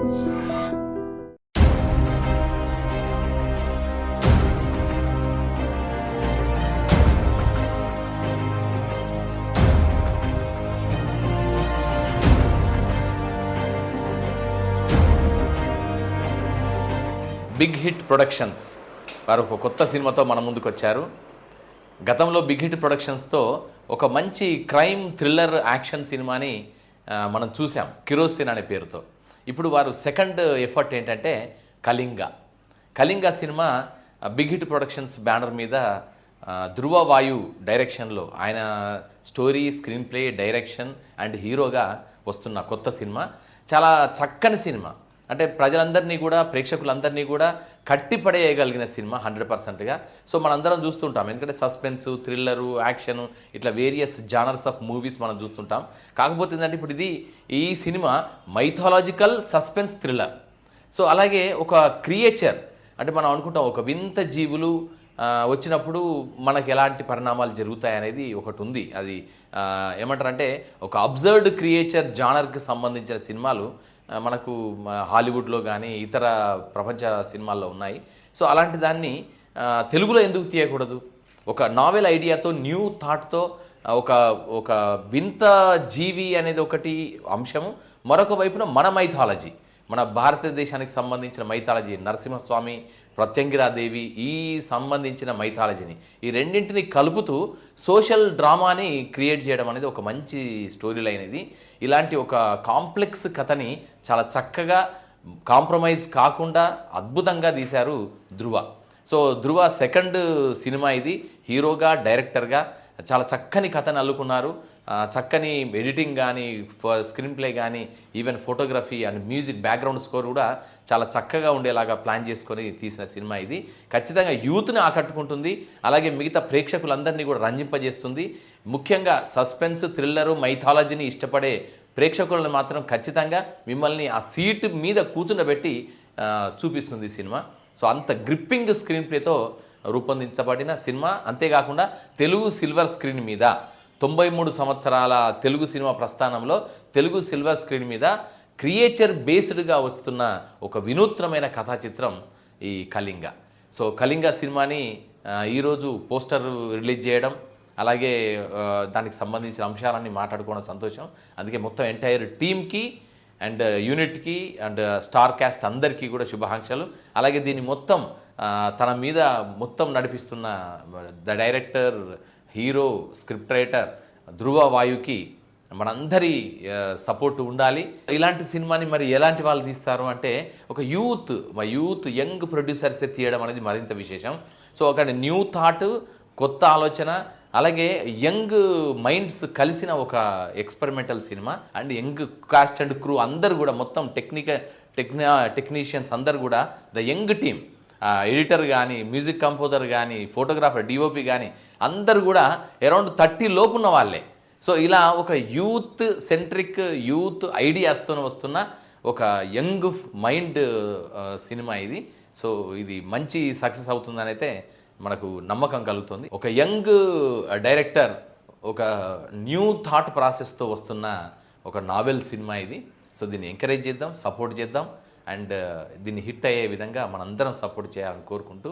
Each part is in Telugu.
బిగ్ హిట్ ప్రొడక్షన్స్ వారు ఒక కొత్త సినిమాతో మన ముందుకు వచ్చారు. గతంలో బిగ్ హిట్ ప్రొడక్షన్స్తో ఒక మంచి క్రైమ్ థ్రిల్లర్ యాక్షన్ సినిమాని మనం చూసాం, కిరోసిన్ అనే పేరుతో. ఇప్పుడు వారు సెకండ్ ఎఫర్ట్ ఏంటంటే Kalinga cinema big hit productions banner మీద ధృవ వాయు డైరెక్షన్లో ఆయన story, screenplay, direction and హీరోగా వస్తున్న కొత్త సినిమా. చాలా చక్కని సినిమా, అంటే ప్రజలందరినీ కూడా, ప్రేక్షకులందరినీ కూడా కట్టిపడేయగలిగిన సినిమా 100%గా. సో మనందరం చూస్తుంటాం, ఎందుకంటే సస్పెన్స్, థ్రిల్లరు, యాక్షన్ ఇట్లా వేరియస్ జానర్స్ ఆఫ్ మూవీస్ మనం చూస్తుంటాం. కాకపోతే ఏంటంటే ఇప్పుడు ఈ cinema mythological suspense thriller. So అలాగే ఒక క్రియేచర్, అంటే మనం అనుకుంటాం ఒక వింత జీవులు వచ్చినప్పుడు మనకు ఎలాంటి పరిణామాలు జరుగుతాయి అనేది ఒకటి ఉంది. అది ఏమంటారంటే ఒక అబ్జర్వ్డ్ క్రియేచర్ జానర్కి సంబంధించిన సినిమాలు మనకు హాలీవుడ్లో కానీ ఇతర ప్రపంచ సినిమాల్లో ఉన్నాయి. సో అలాంటి దాన్ని తెలుగులో ఎందుకు తీయకూడదు? ఒక నావెల్ ఐడియాతో, న్యూ థాట్తో ఒక వింత జీవి అనేది ఒకటి అంశము, మరొక వైపున మన మైథాలజీ, మన భారతదేశానికి సంబంధించిన మైథాలజీ, నరసింహస్వామి, ప్రత్యంగిరాదేవి, ఈ సంబంధించిన మైథాలజీని, ఈ రెండింటిని కలుపుతూ సోషల్ డ్రామాని క్రియేట్ చేయడం అనేది ఒక మంచి స్టోరీ లైన్. ఇది ఇలాంటి ఒక కాంప్లెక్స్ కథని చాలా చక్కగా, కాంప్రమైజ్ కాకుండా అద్భుతంగా తీశారు ధృవ. సో ధృవ సెకండ్ సినిమా ఇది. హీరోగా, డైరెక్టర్గా చాలా చక్కని కథను అల్లుకున్నారు. చక్కని ఎడిటింగ్ కానీ, స్క్రీన్ ప్లే కానీ, even photography and music, background score కూడా చాలా చక్కగా ఉండేలాగా ప్లాన్ చేసుకొని తీసిన సినిమా ఇది. ఖచ్చితంగా యూత్ని ఆకట్టుకుంటుంది, అలాగే మిగతా ప్రేక్షకులందరినీ కూడా రంజింపజేస్తుంది. ముఖ్యంగా సస్పెన్స్, థ్రిల్లరు, మైథాలజీని ఇష్టపడే ప్రేక్షకులను మాత్రం ఖచ్చితంగా మిమ్మల్ని ఆ సీటు మీద కూర్చుండబెట్టి చూపిస్తుంది సినిమా. సో అంత గ్రిప్పింగ్ స్క్రీన్ ప్లేతో రూపొందించబడిన సినిమా. అంతేకాకుండా తెలుగు సిల్వర్ స్క్రీన్ మీద 93 సంవత్సరాల తెలుగు సినిమా ప్రస్థానంలో తెలుగు సిల్వర్ స్క్రీన్ మీద క్రియేచర్ బేస్డ్గా వస్తున్న ఒక వినూత్నమైన కథా చిత్రం ఈ కళింగ. సో కళింగ సినిమాని ఈరోజు పోస్టర్ రిలీజ్ చేయడం, అలాగే దానికి సంబంధించిన అంశాలన్నీ మాట్లాడుకోవడం సంతోషం. అందుకే మొత్తం ఎంటైర్ టీమ్కి అండ్ యూనిట్కి అండ్ స్టార్ క్యాస్ట్ అందరికీ కూడా శుభాకాంక్షలు. అలాగే దీన్ని మొత్తం తన మీద మొత్తం నడిపిస్తున్న the director, hero, script writer Dhruva వాయుకి మనందరి సపోర్ట్ ఉండాలి. ఇలాంటి సినిమాని మరి ఎలాంటి వాళ్ళు తీస్తారు అంటే ఒక యూత్ యంగ్ ప్రొడ్యూసర్సే తీయడం అనేది మరింత విశేషం. సో ఒక న్యూ థాట్, కొత్త ఆలోచన, అలాగే యంగ్ మైండ్స్ కలిసిన ఒక experimental cinema. And young cost and crew అందరు కూడా, మొత్తం టెక్నీషియన్స్ అందరు కూడా, ద యంగ్ టీమ్, ఎడిటర్ కానీ, మ్యూజిక్ కంపోజర్ కానీ, ఫోటోగ్రాఫర్, డిఓపి కానీ అందరు కూడా అరౌండ్ 30 లోపు ఉన్న వాళ్ళే. సో ఇలా ఒక యూత్ సెంట్రిక్, యూత్ ఐడియాస్తో వస్తున్న ఒక యంగ్ మైండ్ సినిమా ఇది. సో ఇది మంచి సక్సెస్ అవుతుందని అయితే మనకు నమ్మకం కలుగుతుంది. ఒక యంగ్ డైరెక్టర్ ఒక న్యూ థాట్ ప్రాసెస్తో వస్తున్న ఒక నావెల్ సినిమా ఇది. సో దీన్ని ఎంకరేజ్ చేద్దాం, సపోర్ట్ చేద్దాం, అండ్ దీన్ని హిట్ అయ్యే విధంగా మనందరం సపోర్ట్ చేయాలని కోరుకుంటూ,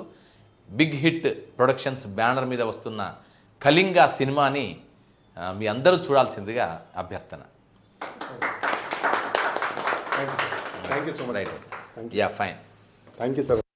బిగ్ హిట్ ప్రొడక్షన్స్ బ్యానర్ మీద వస్తున్న కళింగ సినిమాని మీ అందరూ చూడాల్సిందిగా అభ్యర్థన. Thank you so much. Yeah, fine. Thank you sir.